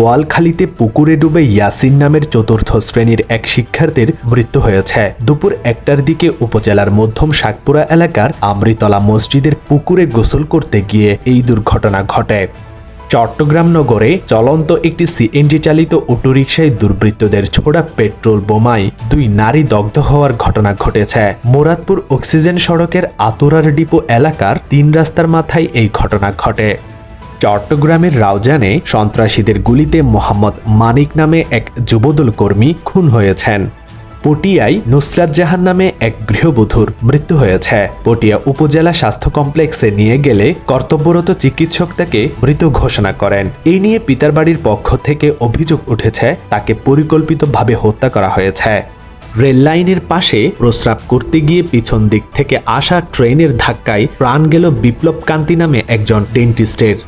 বোয়ালখালীতে পুকুরে ডুবে ইয়াসিন নামের চতুর্থ শ্রেণীর এক শিক্ষার্থীর মৃত্যু হয়েছে। দুপুর 1টার দিকে উপজেলার মধ্যম শাকপুরা এলাকার আমৃতলা মসজিদের পুকুরে গোসল করতে গিয়ে এই দুর্ঘটনা ঘটে। চট্টগ্রাম নগরে চলন্ত একটি সিএনজি চালিত অটোরিকশায় দুর্বৃত্তদের ছোড়া পেট্রোল বোমায় 2 নারী দগ্ধ হওয়ার ঘটনা ঘটেছে। মুরাদপুর অক্সিজেন সড়কের আতোরার ডিপো এলাকার 3 রাস্তার মাথায় এই ঘটনা ঘটে। চট্টগ্রামের রাউজানে সন্ত্রাসীদের গুলিতে মোহাম্মদ মানিক নামে এক যুবদল কর্মী খুন হয়েছেন। পটিয়ায় নুসরাত জাহান নামে এক গৃহবধূর মৃত্যু হয়েছে। পটিয়া উপজেলা স্বাস্থ্য কমপ্লেক্সে নিয়ে গেলে কর্তব্যরত চিকিৎসক তাকে মৃত ঘোষণা করেন। এই নিয়ে পিতার বাড়ির পক্ষ থেকে অভিযোগ উঠেছে তাকে পরিকল্পিতভাবে হত্যা করা হয়েছে। রেল লাইনের পাশে প্রস্রাব করতে গিয়ে পিছন দিক থেকে আসা ট্রেনের ধাক্কায় প্রাণ গেল বিপ্লব কান্তি নামে একজন ডেন্টিস্টের।